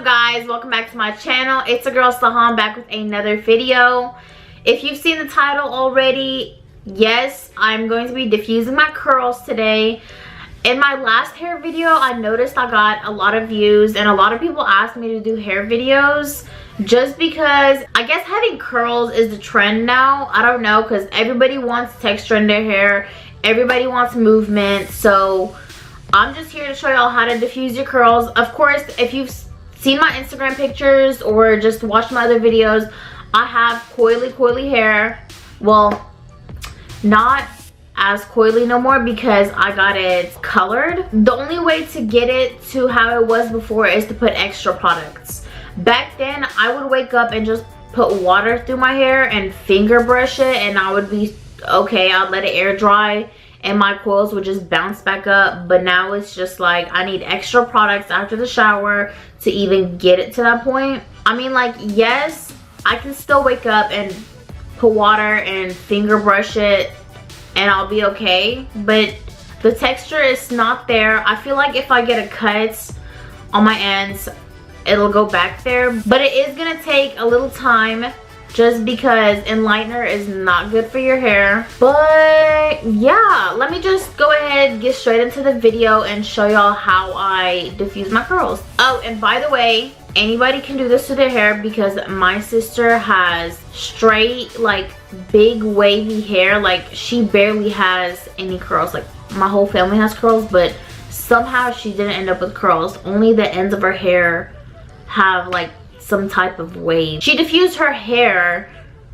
up, guys? Welcome back to my channel. It's your girl Sahan back with another video. If you've seen the title already, yes, I'm going to be diffusing my curls today. In my last hair video, I noticed I got a lot of views and a lot of people asked me to do hair videos just because I guess having curls is the trend now. I don't know, because everybody wants texture in their hair, everybody wants movement. So I'm just here to show y'all how to diffuse your curls. Of course, if you've seen my Instagram pictures or just watched my other videos, I have coily hair. Well, not as coily no more because I got it colored. The only way to get it to how it was before is to put extra products. Back then, I would wake up and just put water through my hair and finger brush it, and I would be okay. I'd let it air dry and my coils would just bounce back up. But now it's just like I need extra products after the shower to even get it to that point. I mean, like, yes, I can still wake up and put water and finger brush it and I'll be okay, but the texture is not there. I feel like if I get a cut on my ends, it'll go back there, but it is gonna take a little time just because enlightener is not good for your hair. But yeah, let me just go ahead, get straight into the video and show y'all how I diffuse my curls. Oh, and by the way, anybody can do this to their hair because my sister has straight, like, big wavy hair. Like, she barely has any curls. Like, my whole family has curls, but somehow she didn't end up with curls. Only the ends of her hair have like some type of wave. She diffused her hair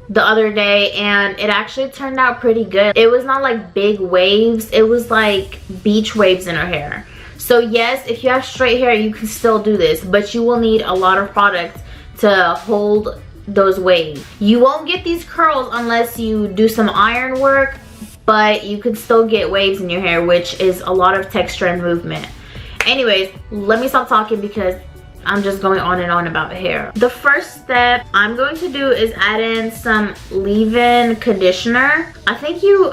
the other day and it actually turned out pretty good. It was not like big waves, it was like beach waves in her hair. So yes, if you have straight hair, you can still do this, but you will need a lot of product to hold those waves. You won't get these curls unless you do some iron work, but you can still get waves in your hair, which is a lot of texture and movement. Anyways, let me stop talking because I'm just going on and on about hair. The first step I'm going to do is add in some leave-in conditioner. I think you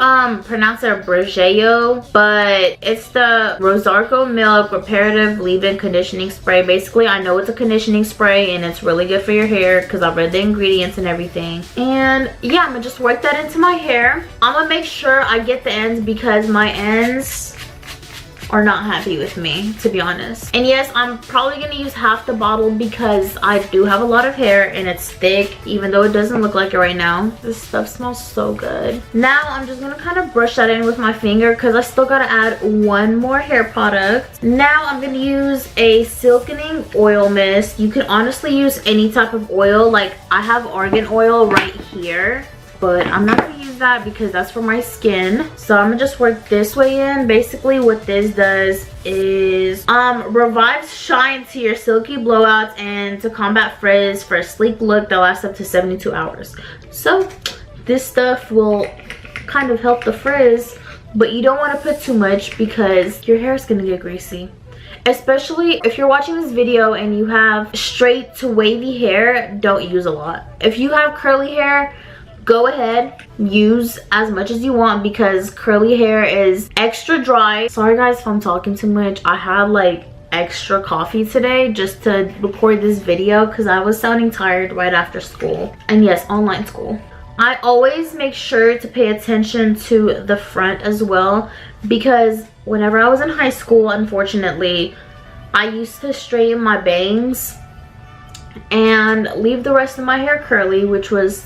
pronounce it Brigeo, but it's the Rosarco Milk Reparative Leave-In Conditioning Spray. Basically, I know it's a conditioning spray and it's really good for your hair because I've read the ingredients and everything. And yeah, I'm gonna just work that into my hair. I'm gonna make sure I get the ends because my ends are not happy with me, to be honest. And yes, I'm probably gonna use half the bottle because I do have a lot of hair and it's thick, even though it doesn't look like it right now. This stuff smells so good. Now I'm just gonna kind of brush that in with my finger because I still gotta add one more hair product. Now I'm gonna use a silkening oil mist. You can honestly use any type of oil. Like, I have argan oil right here, but I'm not gonna use that because that's for my skin. So I'm gonna just work this way in. Basically what this does is revives shine to your silky blowouts and to combat frizz for a sleek look that lasts up to 72 hours. So this stuff will kind of help the frizz, but you don't want to put too much because your hair is gonna get greasy. Especially if you're watching this video and you have straight to wavy hair, don't use a lot. If you have curly hair, go ahead, use as much as you want because curly hair is extra dry. Sorry guys if I'm talking too much. I had like extra coffee today just to record this video because I was sounding tired right after school. And yes, online school. I always make sure to pay attention to the front as well because whenever I was in high school, unfortunately, I used to straighten my bangs and leave the rest of my hair curly, which was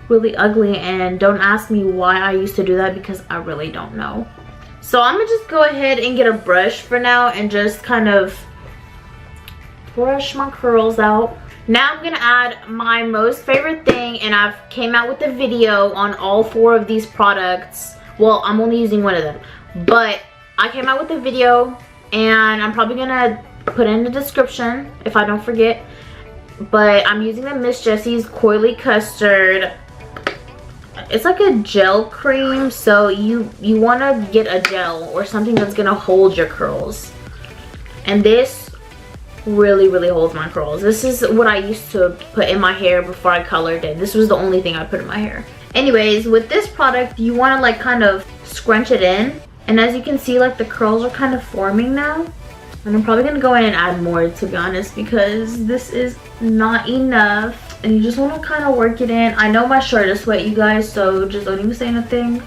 really ugly. And don't ask me why I used to do that because I really don't know. So I'm gonna just go ahead and get a brush for now and just kind of brush my curls out. Now I'm gonna add my most favorite thing, and I've came out with a video on all 4 of these products. Well, I'm only using one of them, but I came out with a video and I'm probably gonna put it in the description if I don't forget. But I'm using the Miss Jessie's Coily Custard. It's like a gel cream, so you want to get a gel or something that's gonna hold your curls, and this really holds my curls. This is what I used to put in my hair before I colored it. This was the only thing I put in my hair. Anyways, with this product you want to like kind of scrunch it in, and as you can see, like, the curls are kind of forming now. And I'm probably gonna go in and add more, to be honest, because this is not enough. And you just want to kind of work it in. I know my shirt is wet, you guys, so just don't even say anything,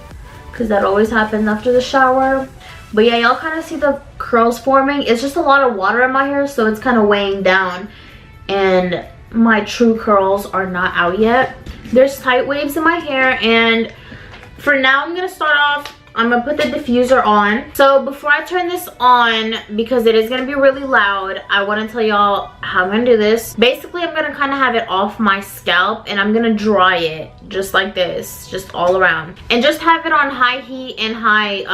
because that always happens after the shower. But yeah, y'all kind of see the curls forming. It's just a lot of water in my hair, so it's kind of weighing down. And my true curls are not out yet. There's tight waves in my hair, and for now I'm gonna start off, I'm gonna put the diffuser on. So before I turn this on, because it is gonna be really loud, I want to tell y'all how I'm gonna do this. Basically, I'm gonna kind of have it off my scalp, and I'm gonna dry it just like this, just all around, and just have it on high heat and high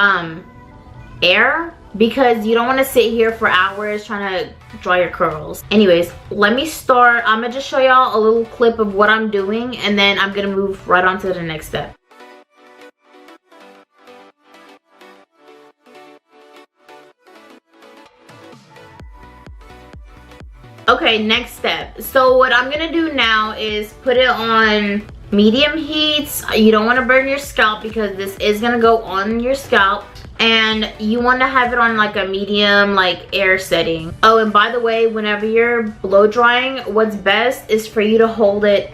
air, because you don't want to sit here for hours trying to dry your curls. Anyways, let me start. I'm gonna just show y'all a little clip of what I'm doing, and then I'm gonna move right on to the next step. Okay, next step. So what I'm gonna do now is put it on medium heat. You don't want to burn your scalp, because this is gonna go on your scalp, and you want to have it on like a medium, like air setting. Oh, and by the way, whenever you're blow drying, what's best is for you to hold it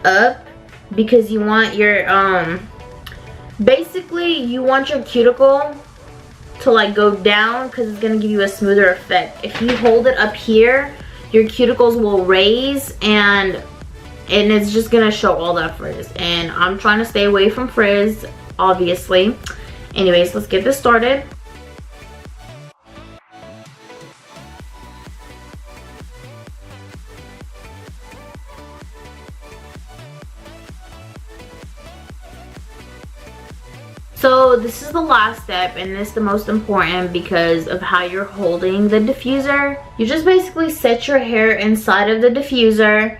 up, because you want your basically you want your cuticle to like go down, because it's gonna give you a smoother effect. If you hold it up here, your cuticles will raise, and it's just gonna show all that frizz, and I'm trying to stay away from frizz, obviously. Anyways, let's get this started. So this is the last step, and this is the most important because of how you're holding the diffuser. You just basically set your hair inside of the diffuser,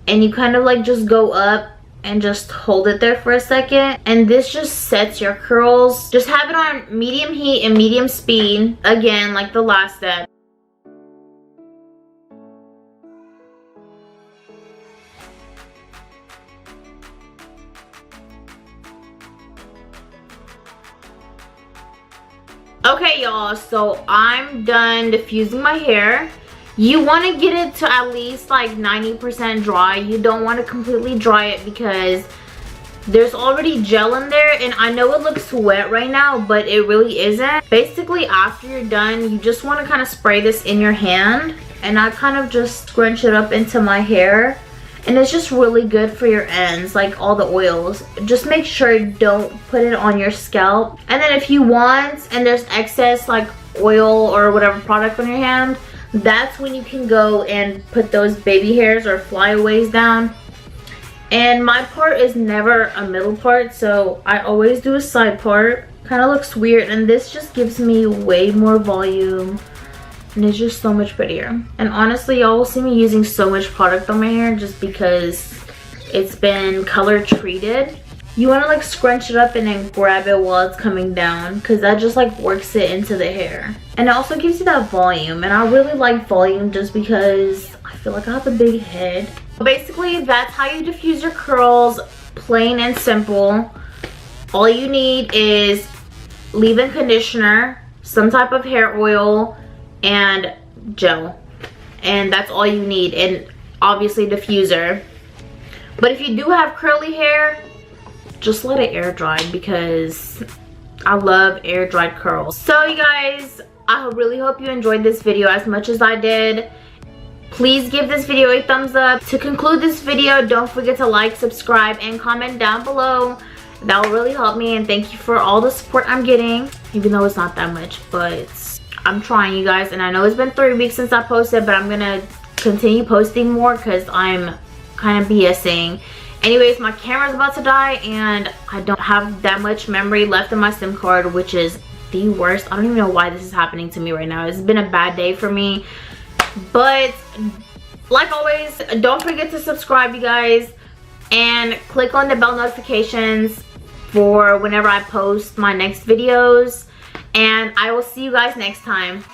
and you kind of like just go up and just hold it there for a second, and this just sets your curls. Just have it on medium heat and medium speed, again like the last step. Okay y'all, so I'm done diffusing my hair. You want to get it to at least like 90% dry. You don't want to completely dry it, because there's already gel in there, and I know it looks wet right now, but it really isn't. Basically, after you're done, you just want to kind of spray this in your hand, and I kind of just scrunch it up into my hair, and it's just really good for your ends, like all the oils. Just make sure you don't put it on your scalp. And then if you want, and there's excess like oil or whatever product on your hand, that's when you can go and put those baby hairs or flyaways down. And my part is never a middle part, so I always do a side part. Kind of looks weird, and this just gives me way more volume, and it's just so much prettier. And honestly, y'all will see me using so much product on my hair just because it's been color treated. You want to like scrunch it up and then grab it while it's coming down, because that just like works it into the hair. And it also gives you that volume, and I really like volume just because I feel like I have a big head. Basically, that's how you diffuse your curls, plain and simple. All you need is leave-in conditioner, some type of hair oil, and gel, and that's all you need, and obviously diffuser. But if you do have curly hair, just let it air dry, because I love air dried curls. So you guys, I really hope you enjoyed this video as much as I did. Please give this video a thumbs up. To conclude this video, don't forget to like, subscribe, and comment down below. That will really help me, and thank you for all the support I'm getting, even though it's not that much, but I'm trying, you guys. And I know it's been 3 weeks since I posted, but I'm gonna continue posting more because I'm kind of BSing. Anyways, my camera's about to die, and I don't have that much memory left in my SIM card, which is the worst. I don't even know why this is happening to me right now. It's been a bad day for me. But like always, don't forget to subscribe, you guys, and click on the bell notifications for whenever I post my next videos. And I will see you guys next time.